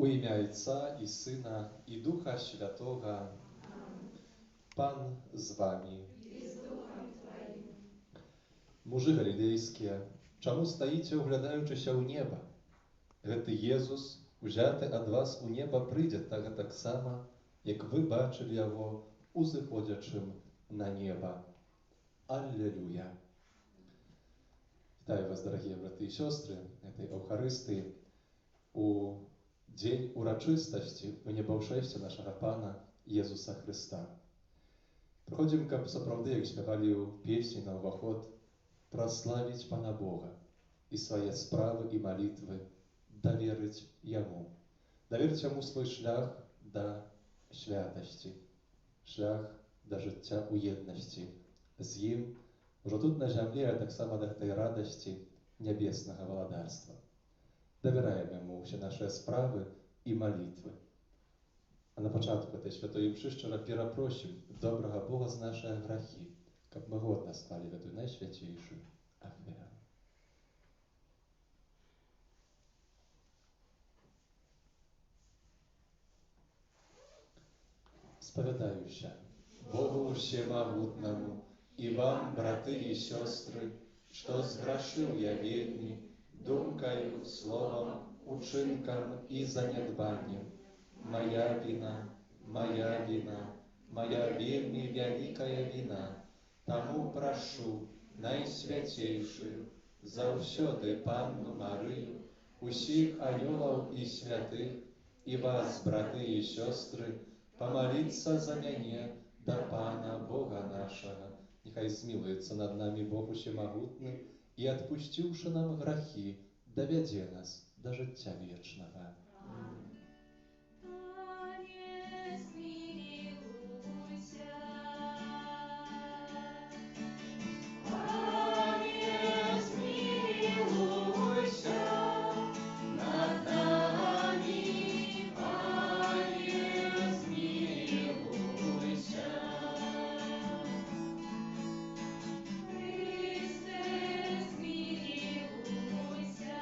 У ім'я Отця і Сина, і Духа Святого. Пан з вами. І з Духом Твоїм. Мужи галілейскія, чаму стаіце, углядаючыся ў неба? Гэты Езус, узяты ад вас у неба, прыйдзе таксама, як вы бачылі яго узыходзячым на неба. Аллилуйя! Вітаю вас, дорогие браты и сестры, этой Эўхарыстыі, у дзень урачыстасці у небаўшэсці нашага Пана Езуса Христа. Прыходзім, каб сапраўды, як спявалі ў песні на ўваход, праславіць Пана Бога і свае справы і малітвы даверыць Яму. Даверыць Яму свой шлях да святасці, шлях да жыцця ў еднасці з Ім, ужо тут на зямлі, а таксама да гэтай радасці нябеснага валадарства. Давяраем Яму ўсе нашыя справы і малітвы. А на пачатку этой святой імшы шчыра перапросім добрага Бога за нашыя грахі, каб мы годна сталі гэтую найсвяцейшую ахвяру. Спавядаюся Богу Всемагутнаму і вам, браты і сёстры, што зграшыў я вельмі думкаю, словам, учынкам і занядбаннем. Моя вина, моя вина, моя вельмі вялікая вина. Таму прашу найсвяцейшую заўсёды Панну Марыю, усіх анёлаў і святых, і вас, браты і сёстры, помолиться за мяне да Пана Бога нашага. Нехай змилуецца над нами Бог Усемагутны і, адпусціўшы нам грахі, давядзе нас да жыцця вечнага. Пане, змилуйся. Пане, змилуйся над нами. Пане, змилуйся. Христе, змилуйся.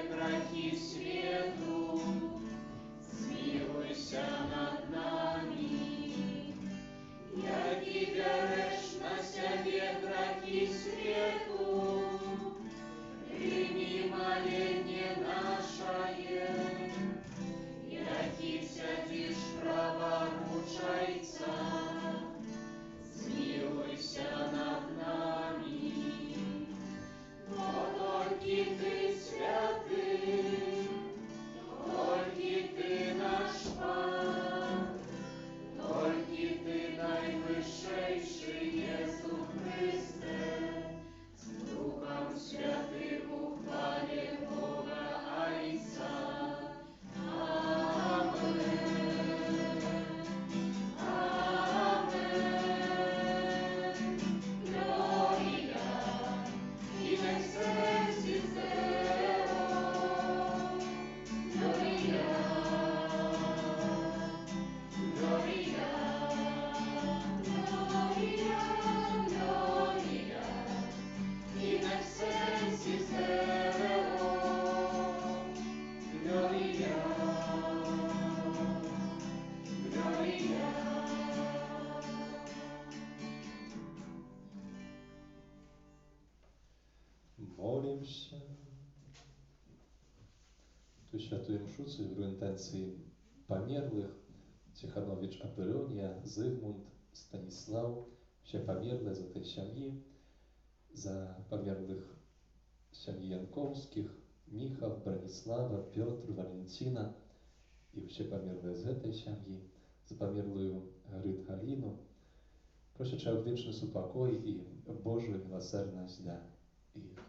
грехи свету, смилуйся над нами. Яки берешь на себе грехи свету, прими моление нашее. Яки сядешь праворучайца, смилуйся над нами. Но только Ты святый, только Ты наш Пан, только Ты наивысшейший Иисус Христе, с Духом Святым у хвале Бога Отца. Amen. Amen. Gloria in excelsis Deo. Gloria. Gloria. Gloria. Gloria in excelsis Deo. Gloria. Gloria. Молимся. Tu świętuję mszu w intencji померлых Тиханович Апеллония, Зигмунд, Станислав, все померлые за tej семьи, за померлых семьи Янковских, Михал, Бронислава, Петр, Валентина и все померлые из этой семьи, за померлую Грит Галину. Proszę Cię o wieczny upokój i Bożą miłosierność dla ich.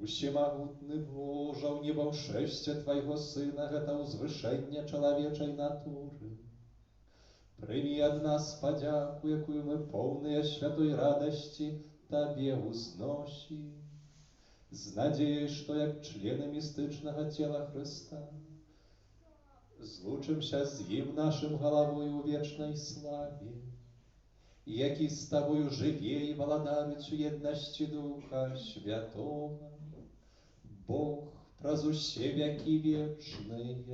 Усемогутный Боже, у небошествия Твоего Сына, это узвышение человечей натуры. Прими от нас подяку, якую мы полные святой радости Тебе узносим, з надеей, что як члены мистичного тела Христа злучимся з Ним нашим головою у вечной славе, які з Тобою живе и владають у едности Духа Святого, Бог праз усе веки вечные.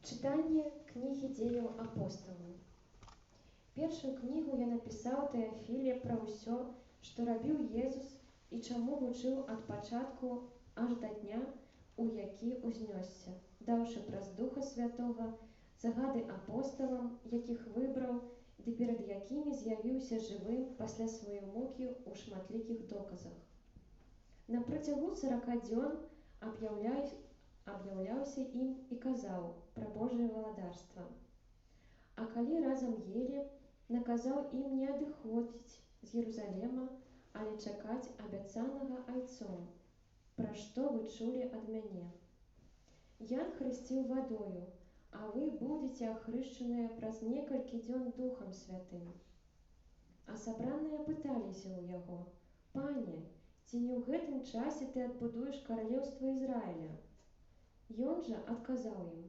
Читание книги Дзеяў апосталаў. Першую кнігу я напісаў Тэафіле пра ўсё, што рабіў Езус і чаму вучыў ад пачатку аж да дня, у які ўзнёсся, даўшы праз Духа Святога загады апосталам, якіх выбраў, ды перад якімі з'явіўся жывым пасля сваёй мукі ў шматлікіх доказах. На працягу 40 дзён аб'яўляўся ім і казаў пра Божае валадарства. А калі разам елі, наказаў ім не адыходзіць з Єрусалема, але чакаць абяцанага Айцом, пра што вы чулі ад мяне. Ян хрысціў вадою, а вы будзеце ахрышчаныя праз некалькі дзён Духам Святым. А сабраныя пыталіся ў яго: «Пане, ці не ў гэтым часе ты адбудуеш каралеўства Ізраіля?» Ён жа адказаў ім: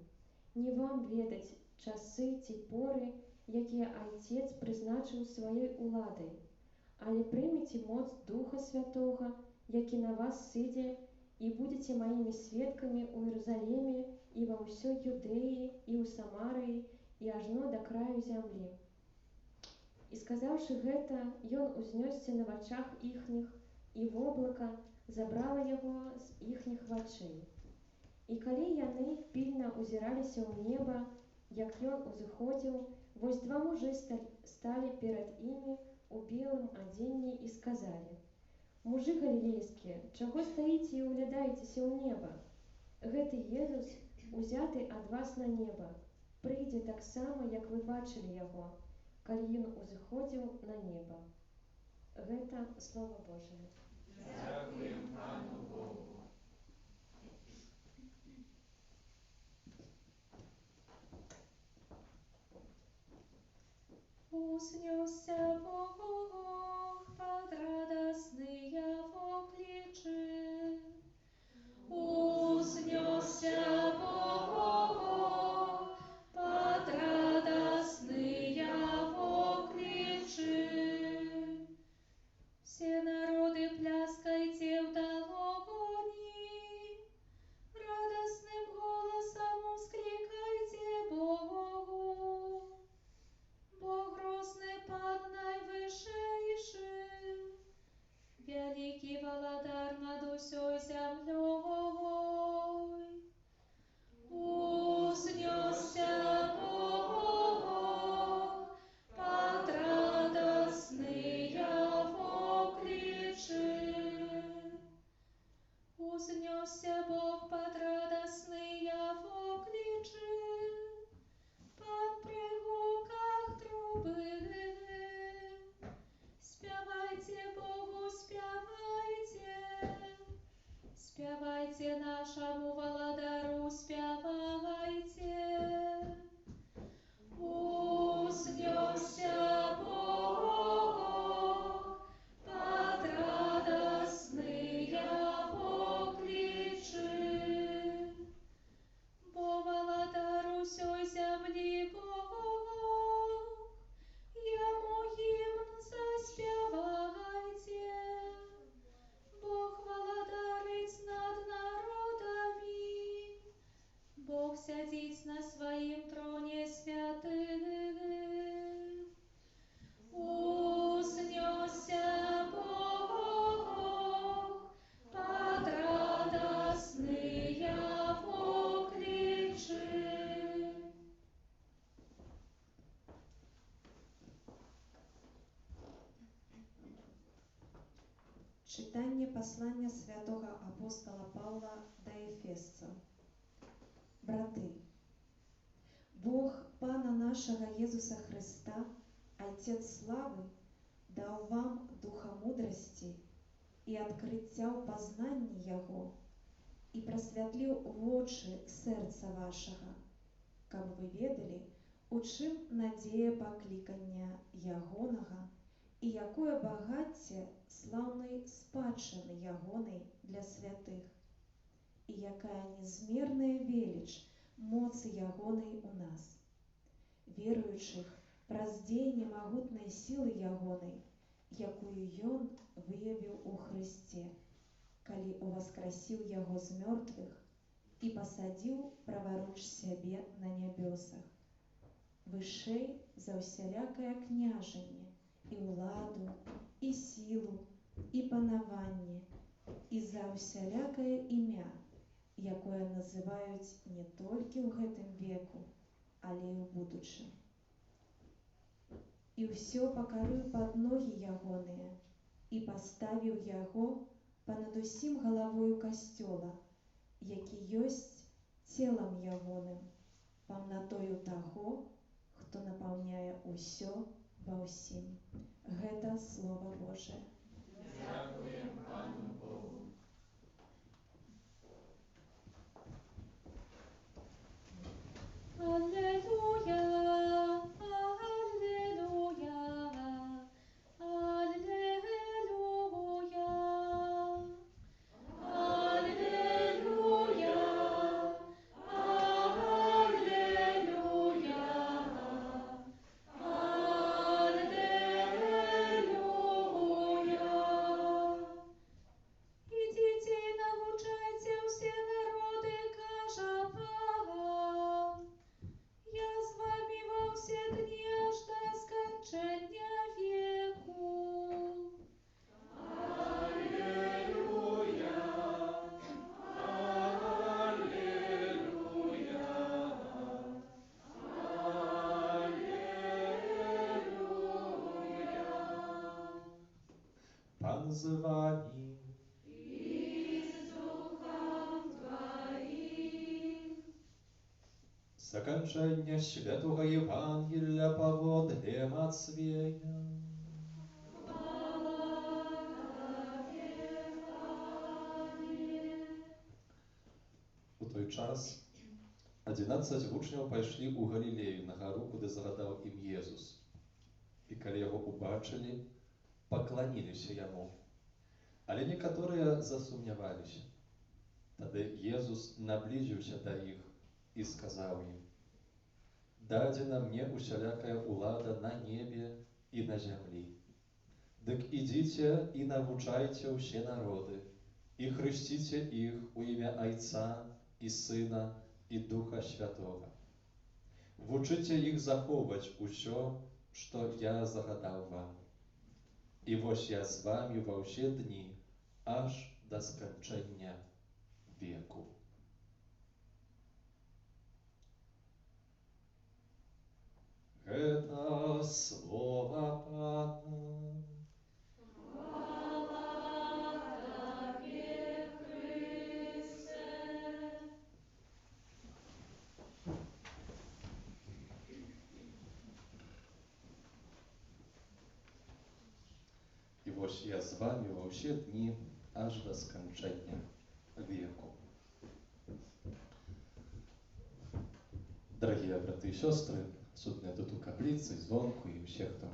«Не вам ведаць часы ці поры, якія Айцец прызначыў сваёй уладай, але прымеце моц Духа Святога, які на вас сыдзе, і будзеце маімі сведкамі ў Єрусалеме і ва ўсёй Юдэі і ў Самарыі і ажно да краю зямлі». І сказаўшы гэта, ён узнёсся на вачах іхніх, і воблака забрала яго з іхніх вачэй. І калі яны пільна ўзіраліся ў неба, як ён узыходзіў, вось два мужы сталі перад імі у белым адзенні і сказалі: «Мужы галілейскія, чаго стаіце і ўглядаецеся ў неба? Гэты Езус, узяты ад вас на неба, прыйдзе таксама, як вы бачылі яго, калі ён узыходзіў на неба». Гэта Слова Божие. Дякуем Пану Богу. Узнесся Бог под радостные вокличи. Узнесся Бог под радостные вокличи. Все народы пляскайте вдалони, радостным голосом ускликайте Богу. Бог грозный Пан наивышейший, великий владар над усей землей. Узнесся Бог под радостные вокличи. Узнесся Бог под радостные вокличи, под пригуках трубы. Спявайте Богу, спявайте, спявайте нашему владару, спявайте. Узнесся Бог под радостные вокличи. Бо владар усей земли Бог, Ему гимн заспевайте. Бог владарить над народами, Бог сядить на своим троне святых. Узнесся Бог под радостные вокличи. Читання послання святого апостола Павла до Ефесців. Брати, Бог Пана нашого Єсуса Христа, Отець слави, дав вам духа мудрості і відкриття в познанні Його, і просвітлив в очі серця вашого, каб ви ведали, у чим надія покликання Ягоного, і якое багаття славної спадщини Ягоної для святих, і якая незмірна велич моці Ягоної у нас, віруючих праз дзеянне могутної сили Ягоної, якую Ён виявив у Христе, коли увоскрасив Його з мертвих і посадив праворуч себе на небесах, вышей за всялякое княжение, і владу, і силу, і панаванне, і за всялякое ім'я, якое називають не тільки в гэтым веку, але й у будучым. І все покорив под ноги Ягоныя, і поставив Яго понад усім головою костёла, які ёсць телом Ягоным, повнотою того, хто наполняє усё во всім. Гэта Слово Божие. Дякуємо Пану Богу. Аллилуйя, аллилуйя, аллилуйя, аллилуйя, аллилуйя, аллилуйя. Идите и научайте все народы, кажа Павел. Я з вами во все дни аж до скончання веку. Аллилуйя, аллилуйя, аллилуйя. Пан з вами. Закінчення Святого Євангелія поводле Матвія. У той час 11 учняў пайшлі ў Галілею на гару, куды загадаў ім Езус. і калі яго убачылі, пакланіліся яму. Але некаторыя засумняваліся. Тады Езус наблізіўся да іх і сказаў ім: «Дадзена мне усялякая ўлада на небе і на зямлі. Дык ідзіце і навучайце ўсе народы, і хрысціце іх у імя Айца і Сына і Духа Святога. Вучыце іх захоўваць усё, што я загадаў вам. І вось я з вамі ва ўсе дні, аж да сканчэння веку». Гэта слова Пана. І вось я з вамі ва ўсе дні, аж да сканчэння веку. Дорогие браты и сестры, судные тут у каплицы, звонку и все, кто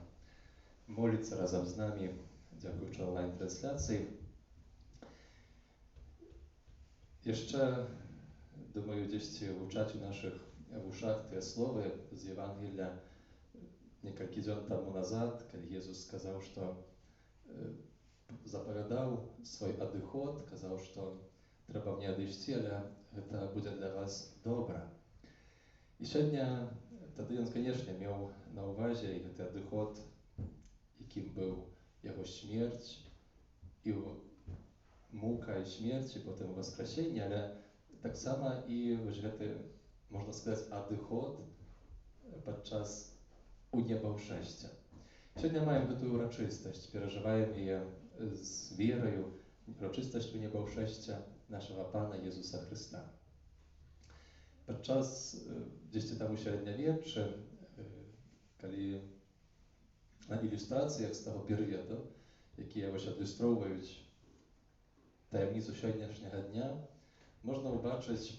молится разом с нами, дякуючи онлайн-трансляции. Jeszcze, думаю, gdzieś гучаць у наших ушах те словы з Євангелія некалькі дзён таму назад, калі Езус сказаў, што запавядаў свой адыход, казаў, што трэба мне адысці, але гэта будзе для вас добра. І сёння тады ён, канешне, меў на ўвазе і гэты адыход, якім быў яго смерць, і мука і смерць, і потым васкрасенне, але таксама і вось гэты, можна сказаць, адыход падчас унебаўшэсця. Сёння маем гэтую урачыстасць, перажываем яе з вераю, урачыстасць унебаўшэсця нашага Пана Езуса Хрыста. Падчас дзесьці там у сярэднявеччы, калі на ілюстрацыях з таго перыяду, якія вось адлюстроўваюць таямніцу сённяшняга дня, можна ўбачыць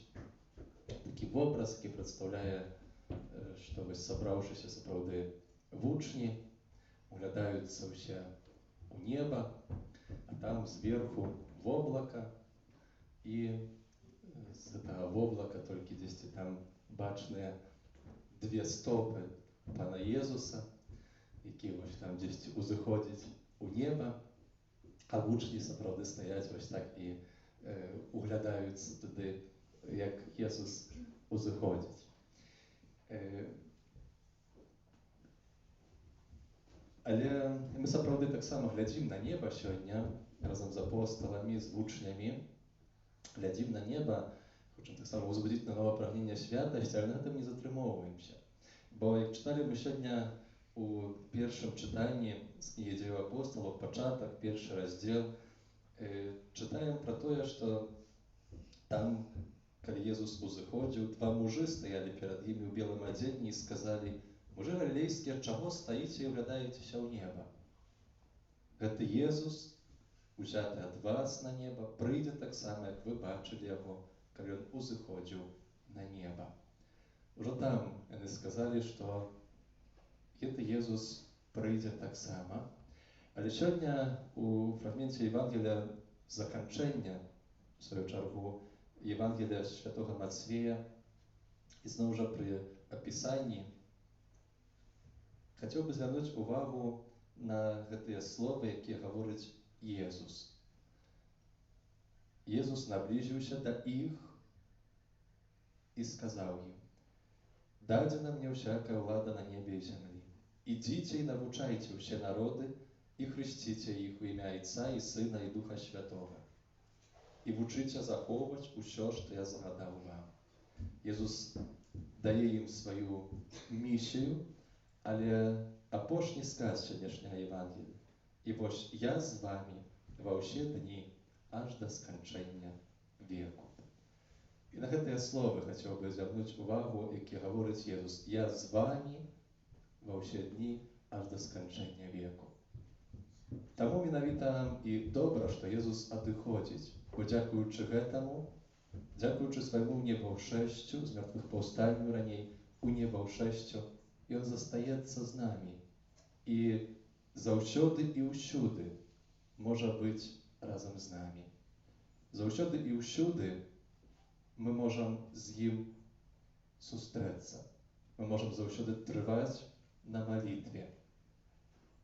такі вобраз, які прадстаўляе, што вось сабраўшыся сапраўды вучні, углядаюцца ўсе ў неба, а там зверху воблака, і з гэтага воблака толькі дзесьці там бачныя две стопы Пана Езуса, які вось там дзесьці узыходзіць у неба, а вучні сапраўды стаяць вось так і углядаюцца туды, як Езус узыходзіць. Але мы сапраўды таксама глядзім на неба сёння разам з апосталамі, з вучнямі. Глядзім на неба, хочам таксама ўзбудзіць на новае прагненне святасці, але на гэтым не затрымоўваемся. Бо як чыталі мы сёння у першым чытанні з кнігі Дзеяў апосталаў, пачатак, першы раздзел, чытаем пра тое, што там, калі Езус узыходзіў, два мужы стаялі перад імі ў белым адзенні і сказалі: «Мужы галілейскія, чаго стаіце і ўглядаецеся ў неба? Гэты Езус, узяты ад вас на неба, прыйдзе таксама, як вы бачылі яго, калі ён узыходзіў на неба». Ужо там яны сказалі, што гэты Езус прыйдзе таксама. Але сёння у фрагменце Євангелія заканчэння, в сваю чаргу, Євангелія святога Мацвея, і зноў жа пры апісанні хацеў бы звярнуць увагу на гэтыя словы, якія гаворыць Езус. Езус наблізіўся да іх і сказаў ім: «Дадзена мне ўсякая ўлада на небе і зямлі. Ідзіце і навучайце ўсе народы і хрысціце іх у імя Айца і Сына і Духа Святога. І вучыце захоўваць усё, што я загадаў вам». Езус дае ім сваю місію, але апошні сказ сённяшняга Євангелія: «І вось я з вамі ва ўсе дні, аж да сканчэння веку». І на гэтыя словы хацеў бы звярнуць увагу, які гаворыць Езус: «Я з вамі ва ўсе дні, аж да сканчэння веку». Таму менавіта нам і добра, што Езус адыходзіць, бо дзякуючы гэтаму, дзякуючы свайму небаўшэсцю, з мёртвых паўстанню раней, у небаўшэсцю, ён застаецца з намі. і заўсёды і ўсюды можа быць разам з намі. Заўсёды і ўсюды мы можам з ім сустрэцца. Мы можам заўсёды трываць на малітве.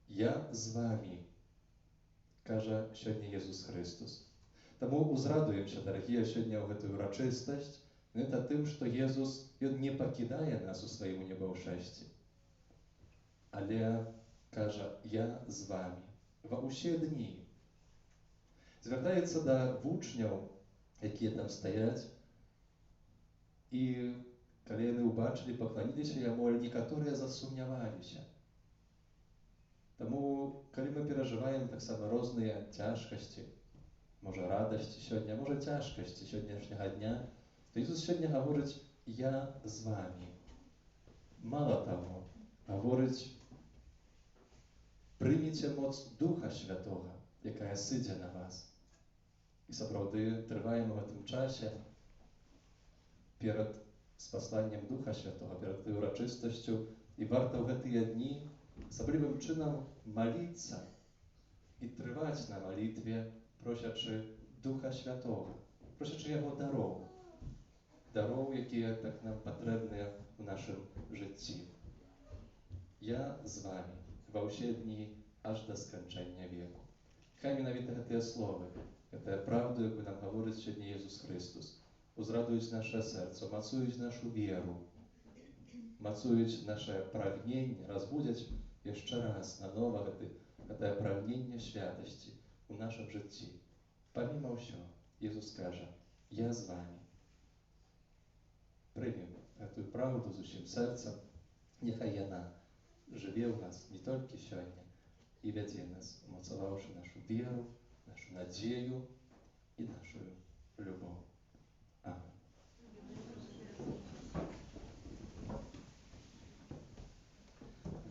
Я з вамі, кажа сёння Езус Христус. Таму узрадуемся, дарагія, сёння ў гэтую урачыстасць, гэта тым, што Езус, Ён не пакідае нас у сваім небаўшэсці, але кажа, я з вамі ва ўсе дні. Звяртаецца да вучняў, якія там стаяць, і калі яны ўбачылі, пакланіліся яму, але некаторыя засумняваліся. Таму, калі мы перажываем таксама розныя цяжкасці, можа радасці сёння, можа цяжкасці сённяшняга дня, то Ісус сёння гаворыць, я з вамі. Мала таго, гаворыць, прыміце моц Духа Святога, якая сыдзе на вас. І сапраўды трываем у гэтым часе перад спасланнем Духа Святога, перад той урачыстасцю, і варта ў гэтыя дні асаблівым чынам маліцца і трываць на малітве, просячы Духа Святога, просячы яго дароў, якія так нам патрэбныя ў нашым жыцці. Я з вамі ва ўсе дні аж да сканчэння веку. Хай менавіта гэтыя словы, гэтая правда, якую нам гаворыць сёння Езус Христус, узрадуюць наша сэрца, мацуюць нашу веру, мацуюць наше прагненне, разбудзяць яшчэ раз нанова гэтае прагненне святасці ў нашым жыцці. Паміма ўсё, Езус кажа, я з вамі. Прымем гэтую правду з усім сэрцам, няхай яна жыве ў нас не толькі сёння і вядзе нас, умацаваўшы нашу веру, нашу надзею і нашу любоў. Amen.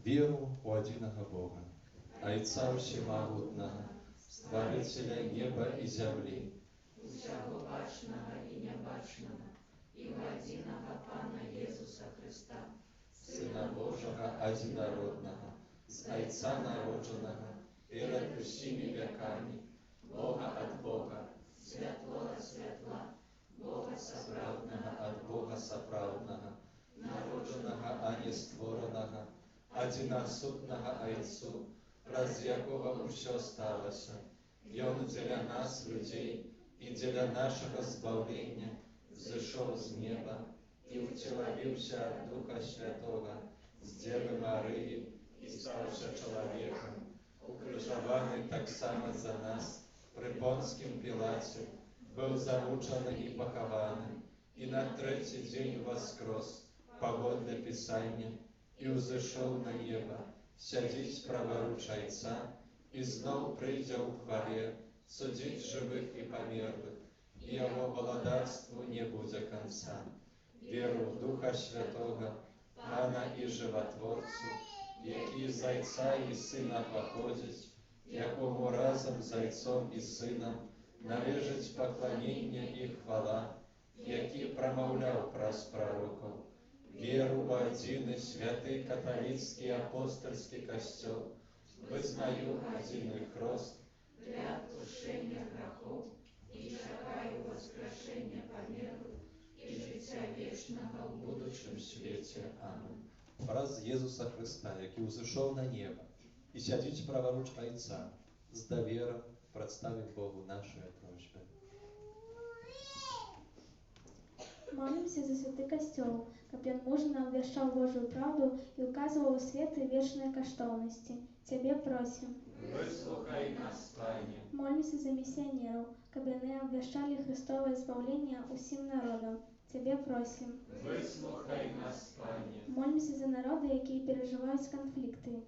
Веру у адзінага Бога, Айца Всемагутнага, Стварыцеля неба і зямлі, усяго бачнага і нябачнага, і ў адзінага Пана Езуса Христа, Сына Божага адзінароднага, з Айца народжанага, перад усімі вякамі, Бога ад Бога, святло ад святла, Бога сапраўднага ад Бога сапраўднага, народжанага, а не створанага, адзінасутнага Айцу, праз якога ўсё сталася. Ён дзеля нас, людзей, і дзеля нашага збаўлення зышоў з неба і ўцелавіўся ад Духа Святога, з Дзевы Марыі і стаўся чалавекам, укрыжаваны таксама за нас пры Понскім Пілаце, быў замучаны і пахаваны, і на трэці дзень воскрос, паводле Пісання, і ўзышоў на неба, сядзіць праворуч Айца, і зноў прыйдзе ў хвале, судзіць жывых і памерлых, і яго валадарству не будзе канца. Веру ў Духа Святога, Пана і Жыватворцу, які з Айца і Сына паходзіць, якому разам з Айцом і Сынам належыць пакланенне і хвала, які прамаўляў праз прарокаў. Веру ў адзіны святы каталіцкі апостальскі касцёл, вызнаю адзіны хрост для адпушчэння грахоў і чакаю воскрешэння памерлых і жыцця вечнага ў будучым свеце. Амин. Праз Езуса Христа, які ўзышоў на неба і сядзіць праворуч Айца, з даверам прадставім Богу нашыя просьбы. Молимся за святый костел, каб ён мужна абвяшчаў Божую правду і указываў у светы вечныя каштоўнасці. Цябе просім. Выслухай нас, Пане. Молимся за миссионеров, каб яны абвяшчалі Христовае збаўленне усім народам. Цябе просім. Выслухай нас, Пане. Молимся за народы, якія перажываюць канфлікты,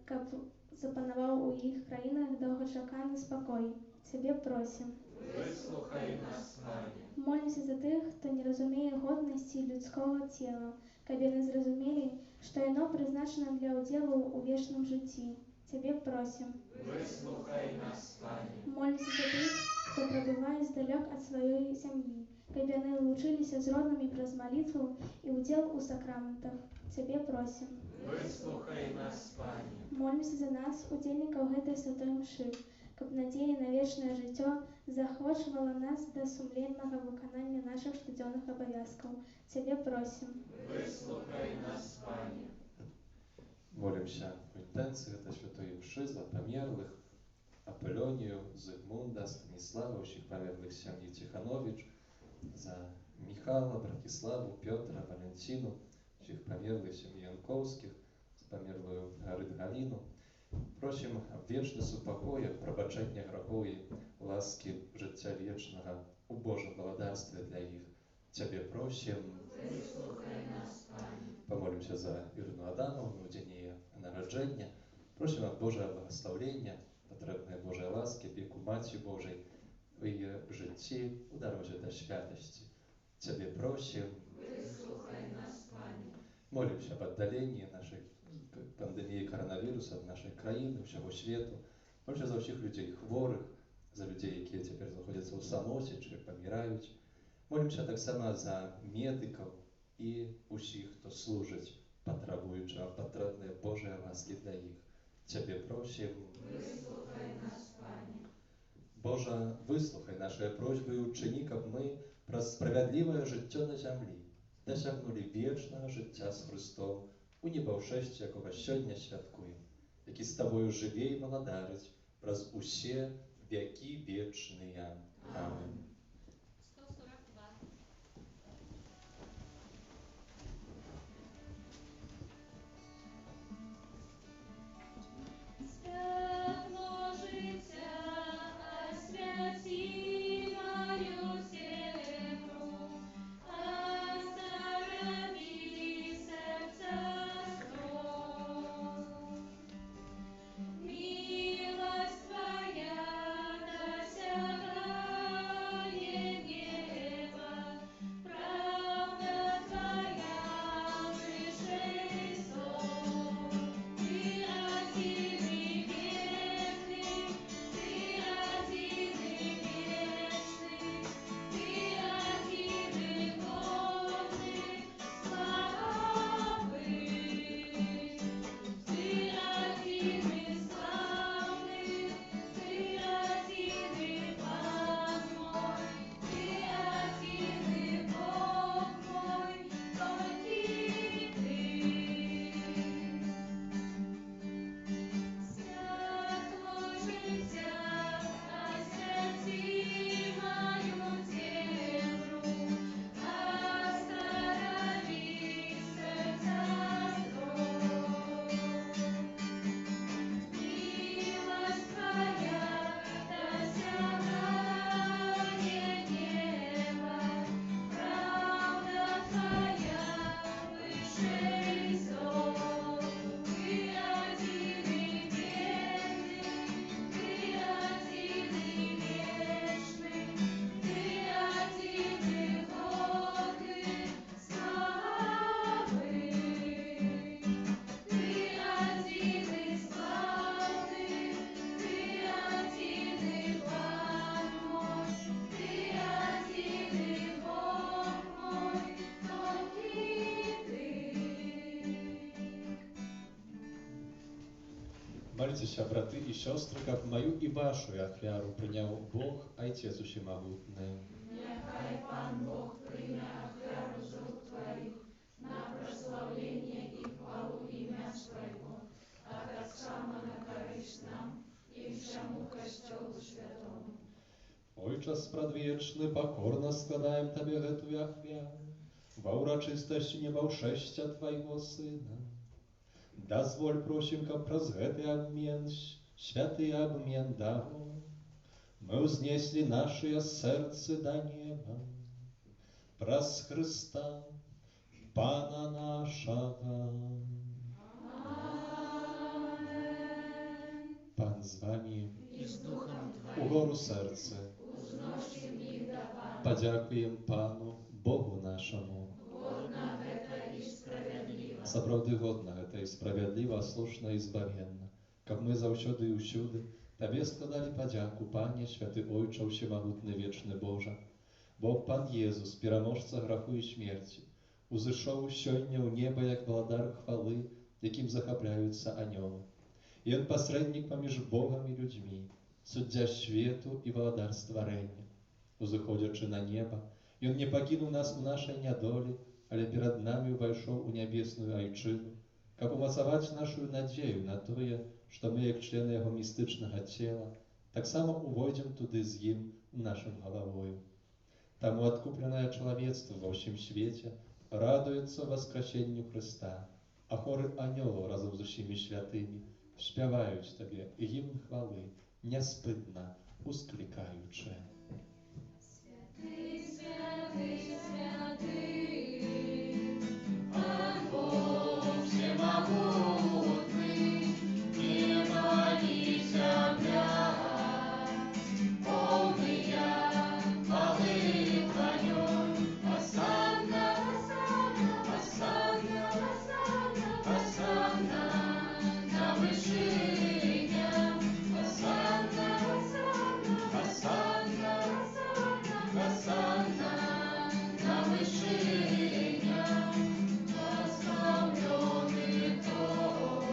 каб запанаваў у іх краінах доўгачаканы спакой. Цябе просім. Выслухай нас, Пане. Молимся за тых, хто не разумее годнасці людскога цела, каб яны зразумелі, што яно прызначана для ўдзелу ў вечным жыцці. Цябе просім. Выслухай нас, Пане. Молимся за тых, хто прабывае здалёк ад сваёй сям'і, каб яны лучыліся з роднымі праз малітву і ўдзел у сакраментах. Цябе просім. Выслухай нас, Пане. Молімся за нас, удзельнікаў гэтай святой мшы, каб надзея на вечнае жыццё заахвочвала нас да сумленнага выканання нашых штодзённых абавязкаў. Цябе просім. Выслухай нас, Пане. Молимся в интенции этой святой мши за померлых Апелонию, Зигмунда, Станислава, всех померлых семьи Тиханович, за Михала, Братиславу, Петра, Валентину, всех померлых семьи Янковских, за померлую Галину. Просим вечность упокоя, пробачення грехов и ласки життя вечного, у Божьего благодарствия для их. Тебе просим. Выслухай нас, Пане. Помолимся за Ірину Адамовну, в день її народження. Просимо Божого благословення, потребної Божої ласки, опіку Матері Божої в її житті, у дорозі до святості. Тебе просим. Выслухай нас, Пане. Молимся об отдалении нашей пандемии коронавируса в нашей країні, всього світу. Молимся за всіх людей хворих, за людей, які тепер знаходяться у самоті чи помирають. Молимся так само за медиків і усіх, хто служить потребуючим, потребної Божої ласки для їх. Тебе просим. Выслухай нас, Пане. Боже, вислухай наші просьби і учини, щоб ми про справедливе життя на землі досягнули вічного життя з Христом у небовшесті, якого сьогодні святкуємо, який з Тобою живе і молодарить праз усі віки вічні. Амінь. 142. Світло життя освяти мою землю, оздорови серця строй. Милость Твоя досягает неба, правда Твоя выше зов. Ты один и верный, Ты один и вечный, Ты один и годный славы. Ты один и славный, Ты один и Пан мой, Ты один и Бог мой, только Ты. Святло життя освяти мою землю, оздорови серця строй. Милость Твоя досягает неба, правда Твоя выше зов. Ты один и верный, Ты один и вечный, Ты один и годный славы. Ты один и славный, Ты один и Пан мой, Ты один и Бог мой, только Ты. Молитесь, браты и сестры, как мою и вашу ахвяру принял Бог, Отец Всемогутний. Нехай Пан Бог прийме ахвяру з рук Твоїх на прославлення і хвалу ім'я Своєго, а так само на користь нам і всьому Костьолу Святому. Ojcze spradwieczny, pokorno składajem Tobie гэтую ахвяру, во урочистості небаўшэсця Твайго Сына. Дазволь, просим, каб праз гэты обмен, святы обмен даров, мы узнесли наши сердце до неба, праз Христа, Пана нашего. Amen. Пан з вами, І з Духом у Твоїм гору серце, узносим їх до Пана. подякуємо Пану, Богу нашому. Годна гэта і справядліва. Сапраўды годна гэта і справядліва, слушна і збавенна, каб мы заўсёды і ўсюды Табе складалі падзяку, Пане, святы Ойча, ўсемагутны вечны Божа. Бо Пан Езус, пераможца граху і смерці, узышоў сёння ў неба як валадар хвалы, якім захапляюцца анёлы. Ён пасрэднік паміж Богам і людзьмі, суддзя свету і валадар стварэння. Узыходзячы на неба, Ён не пакінуў нас у нашай нядолі, але перад намі ўвайшоў у нябесную айчыну, каб умацаваць нашу надзею на тое, што мы, як члены яго містычнага цела, таксама увойдзем туды з ім нашым галавою. Таму адкупленае чалавецтва ва ўсім свеце радуецца васкрасенню Хрыста, а хоры анёлаў разам з усімі святымі спяваюць табе гімн хвалы, няспытна усклікаючы. Святый, святый, святый, Пан Бог всемогутный, небо и земля, полные хвалы Твоей. Осанна, осанна, осанна на вершинах, осанна, осанна, осанна на вершинах. Благословенный тот,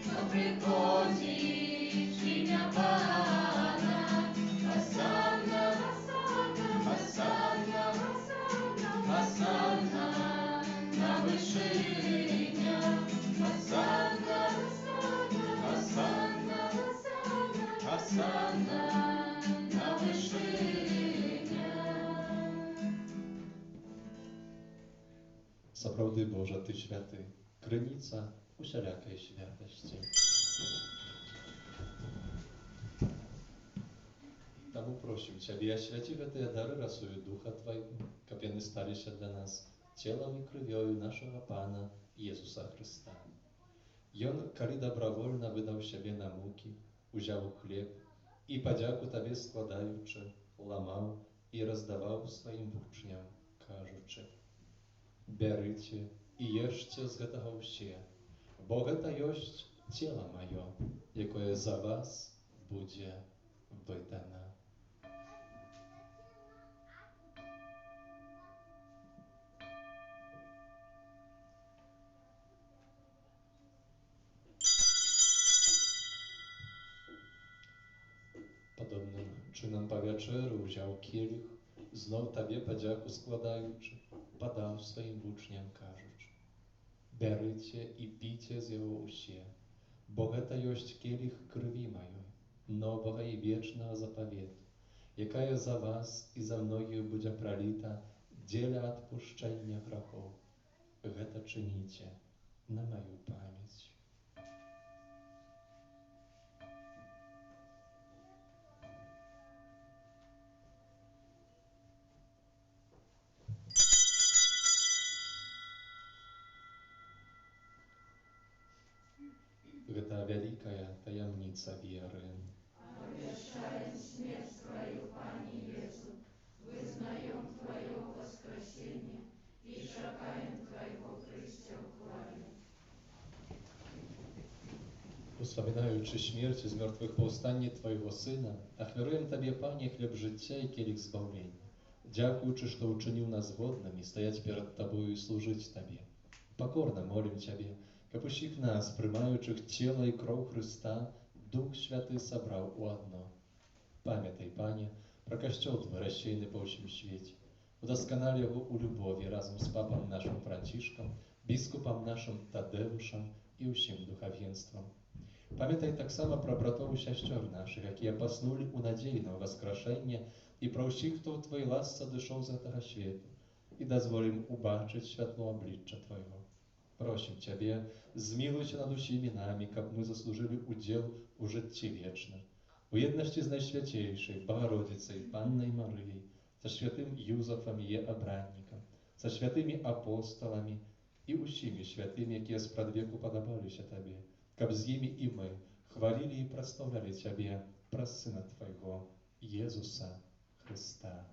кто приходит в имя Пана. Осанна, осанна, осанна на вершинах. Осанна, осанна, осанна на вершинах. Сапраўды, Божа, Ты святы, крыніца усялякай святасці. Таму просім Цябе, асвяці гэтыя дары расою Духа Твайго, каб яны сталіся для нас целам і крывёю нашага Пана Езуса Хрыста. Ён, калі дабравольна выдаў сябе на мукі, узяў хлеб і, падзяку Табе складаючы, ламаў і раздаваў сваім вучням, кажучы: «Бярыце і ешце з гэтага ўсе, бо гэта ёсць цела маё, якое за вас будзе выдана». Падобным чынам па вячэры ўзяў келіх, зноў Табе падзяку складаючы, падаў сваім вучням, кажучы: «Бярыце і піце з яго ўсе, бо гэта ёсць келіх крыві маёй, новага і вечнага запавету, якая за вас і за многіх будзе праліта дзеля адпушчэння грахоў. Гэта чыніце на маю памяць». Гэта вялікая таямніца веры. Обещаем смерть Твою, Пане Иису, вызнаем Твое воскресение и шагаем Твоего прыща в хвале. Успамінаючы смерць з мёртвых паўстанне Твайго Сына, ахвяруем Табе, Пане, хлеб жыцця і келіх збаўлення, дзякуючы, што ўчыніў нас годнымі стаяць перад Табою і служыць Табе. Пакорна молім Цябе, каб усіх нас, прымаючых цела і кроў Хрыста, Дух Святы сабраў у адно. Памятай, Пане, пра касцёл Твой рассеяны па ўсім свеце. Удасканалі яго ў любові разам з папам нашым Францішкам, біскупам нашым Тадэвушам і ўсім духавенствам. Памятай таксама пра братоў і сясцёр нашых, якія паснулі ў надзеі на ўваскрашэнне, і пра ўсіх, хто ў Твоей ласцы адышоў з гэтага свету, і дазволім убачыць святло аблічча Твайго. Просім Цябе, змілуйся над усімі намі, каб мы заслужылі удзел у жыцці вечным, у еднасці з найсвяцейшай Багародзіцай Паннай Марыяй, са святым Юзафам яе абраннікам, са святымі апосталамі і усімі святымі, якія спрадвеку падабаліся Табе, каб з імі і мы хвалілі і праслаўлялі Цябе праз Сына Твайго, Езуса Хрыста.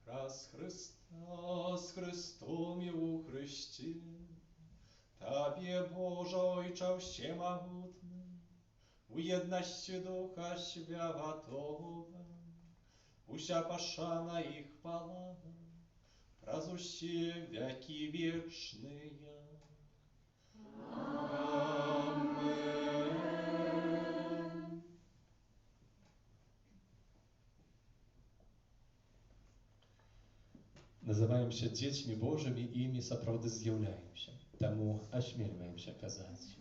Раз Христа з Христом і у Христі, Табе, Боже, Ojcze Всемогутny, у єдності Духа Святого, уся пошана і хвала разуще веки вечные. Называемся дзецьмі Божымі і імі сапраўды з'яўляемся. Таму асмельваемся казаць.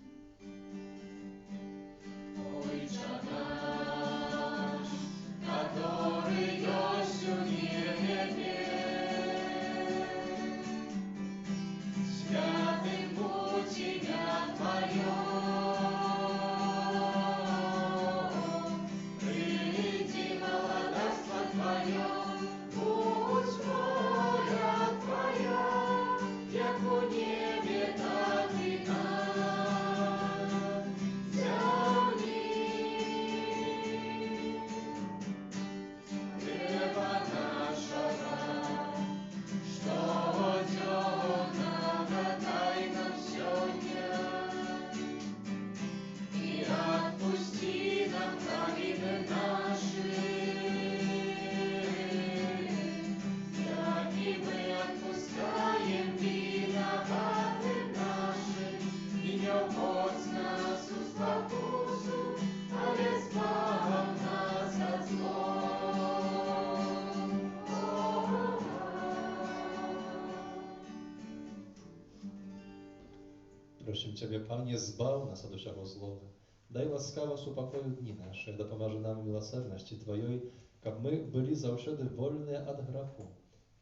Отче наш, который есть у небе, святым будь имя Твое, приди владарство Твое, будь воля Твоя, як у небе, так и на земле. Хлеба нашего, что дай нам сегодня, и отпусти нам провины наши, как и мы отпускаем виноватым нашим, и не вводь нас в спокусу, але избавь нас от злого. Просим Ciebie, Panie, zbaw nas od wszego złego. Daj łaskawo supokою dni nasze, dopomaży nam miłosierności Twojej, kab my byli zawsze wolni od grzechu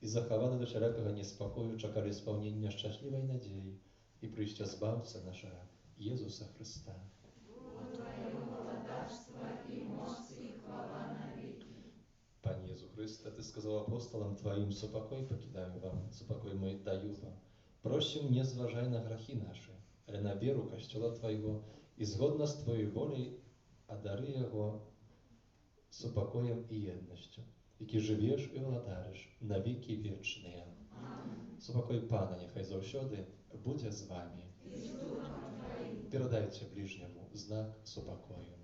i zachowani do wszelkiego niespokoju, czekali spełnienia szczęśliwej nadziei i przyjścia Zbawcy naszego, Jezusa Chrysta. Panie Jezu Chryste, Ty сказал апостолам Твоим, «Супокой покидаю вам, супокой мой даю вам». Просим, не зважай на грехи наши, ale na wieru Kościoła Twojego i zgodna z Twojej woli, a dary Jego z upokojem i jednością, jaki żywiesz i wladarysz na wieki wieczne. Supokoj Pana niechaj zawsiody będzie z Wami. Передайте ближнему знак супокою.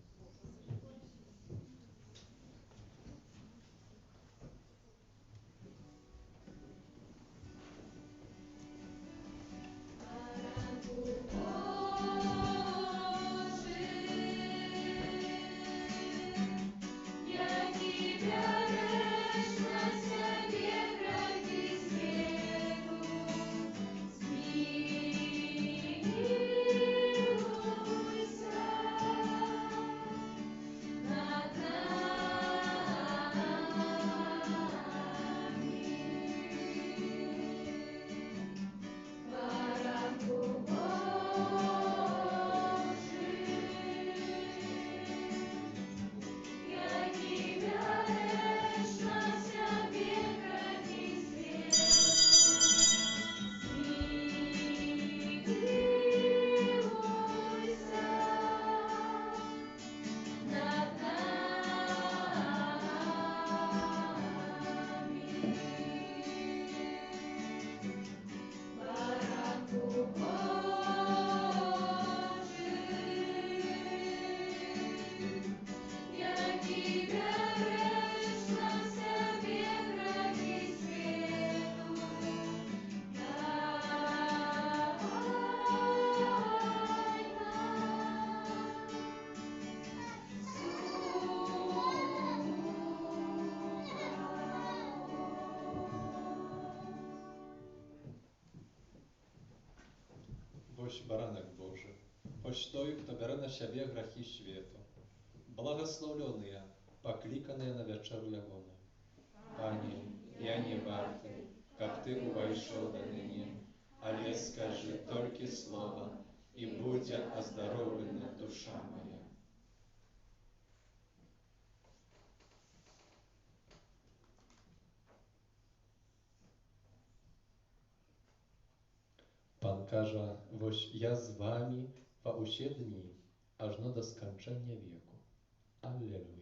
Ось баранок Божий, ось той, хто бере на себе грехи світу. Благословленные, покликанные на вечеру Ягону. Пане, я не вартый, как Ты увойшел до ныне, але скажи только слово, и будет оздоровлена душа моя. Pan każe, woś ja z wami po usie dni, aż no do skończenia wieku. Alleluja.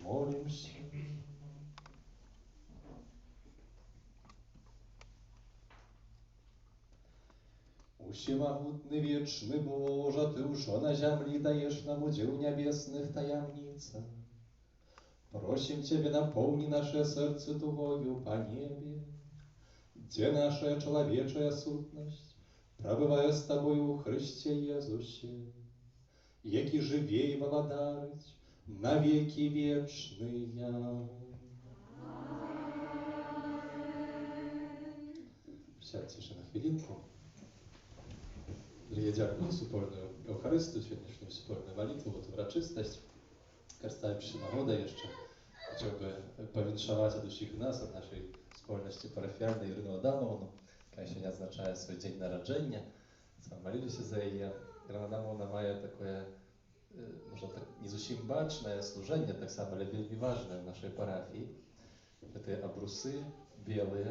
Молимся. Всемогутный, вечный Боже, Ты уже на земле даешь нам удел в небесных таямницах. Просим Тебя, наполни наше сердце тугою по небе, где наша человечая сутность, пробывая с Тобою в Христе Иисусе, яки живей владарить на веки вечные. Сядьте на хвилинку. Я дякую за супольную Евхаристию, сегодняшнюю супольную молитву, вот урочистость. Користаючись нагодой jeszcze, chciałbym powinszować od wszystkich nas, od naszej wspólności parafialnej Irynę Адамовну, яка сьогодні відзначає свій день народження. Молилися за її. Ірина Адамовна має таке, може так, не зовсім бачне служення, так само, але вельми важне в нашій парафії. Це обруси білі,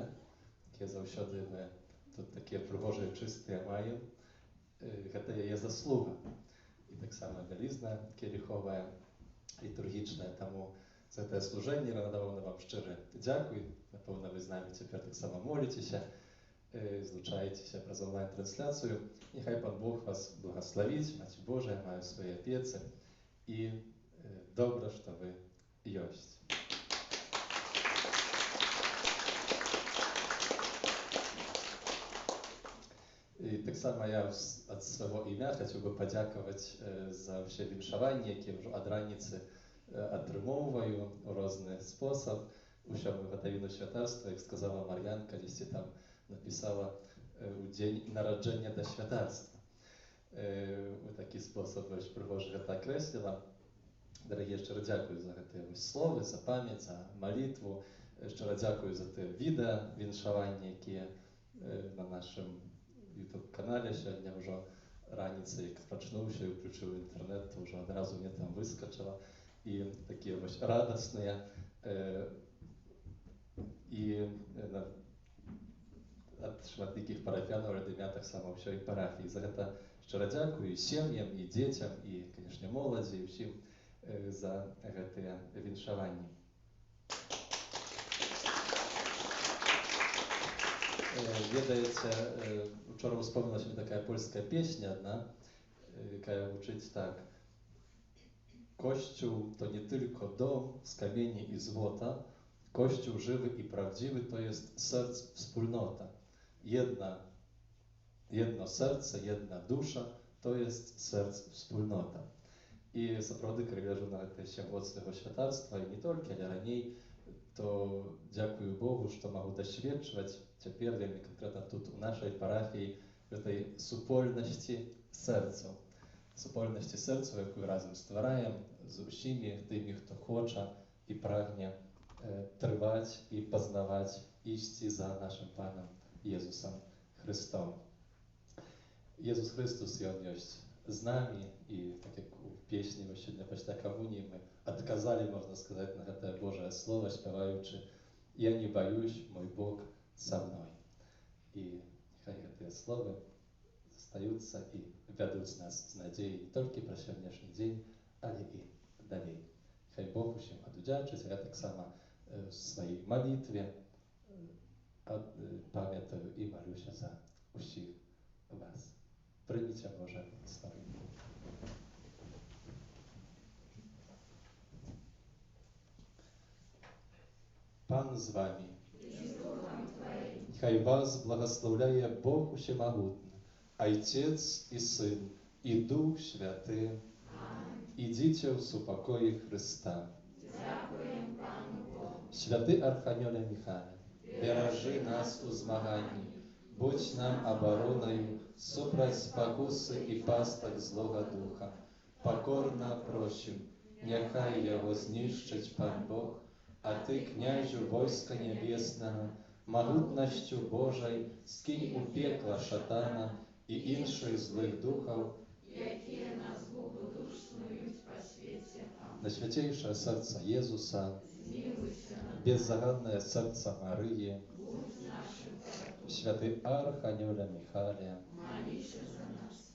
які завжди ми тут такі пригожі, чисті маємо. Це її заслуга. І так само білизна кіліхова, літургічна, тому за те служення Ірина Адамовна вам щиро дякую. Напевно, ви з нами тепер так само молитеся, злучаєтеся про онлайн-трансляцію. Нехай Пан Бог вас благословить, Мать Божия, має свої опеці, і добре, що ви єсть. І так само я від свого ім'я хотів би подякувати за все віншування, яке вже від раніці отримовую у різний спосіб. Уже ми готові до святарства, як сказала Мар'янка, десь там написала у день народження до святарства. У такий спосіб більш пригожа це окреслила. Дорогі, щиро дякую за те слово, за пам'ять, за молитву. Щиро дякую за те відео віншування, яке на нашому YouTube-каналі сьогодні вже раніці, як прочнувся і включив інтернет, то вже одразу мені там вискочило. І такі ось радісні. І від шматликих парафіян від ім'я так само всієї парафії. За це щиро дякую і сім'ям, і дітям, і, звісно, молоді, і всім за це віншування. Ведаеце, вчора вспомнилась мне такая польская песня одна, якая гучыць так. Kościół to nie tylko dom z kamieni i złota, Kościół żywy i prawdziwy to jest serc wspólnota. Jedno serce, jedna dusza to jest serc wspólnota. I сапраўды, калі гляджу на гэтае сімволства святарства, і не толькі, але раней, то дзякую Богу, што магу дасведчваць цяпер вельмі канкрэтна тут у нашай парафіі в этой супольности серцу, яку разом ствараем з усіми тими, хто хоче і прагне тривати і познавати істі за нашим Паном Єсусом Христом. Jezus Chrystus i On jest z nami i tak jak w pieśni właśnie na komunii my odkazali, można сказать, na te Boże Słowo śpiewaючи «Я не боюсь, мой Бог со мной». I niechaj te słowa zostające i wiodąc nas z nadziei nie tylko про сегодняшний dzień, ale i dalej. Niechaj Bogu się odwdzięczyć, a ja tak samo w swojej modlitwie pamiętam i modlę się za wszystkich was. Прийняття Боже слави. Пан з вами. Нехай вас благословляє Бог Усемогутний, Отець і Син, і Дух Святий. Ідіть у супокої Христа. Святий Архангеле Михайле, бережи нас у змаганні, будь нам обороною, супроть спокуси і пасток злого духа. Покорно просим, нехай його знищить Пан Бог, а ти, князю войска небесного, могутностью Божой скинь у пекла шатана і інших злих духов, які нас Богу душ снують по світі. на святейшее сердце Иисуса, Змилуйся над беззаганное сердце Марии, будь нашим порятунком. святый Архангеле Михайле, Молися за нас.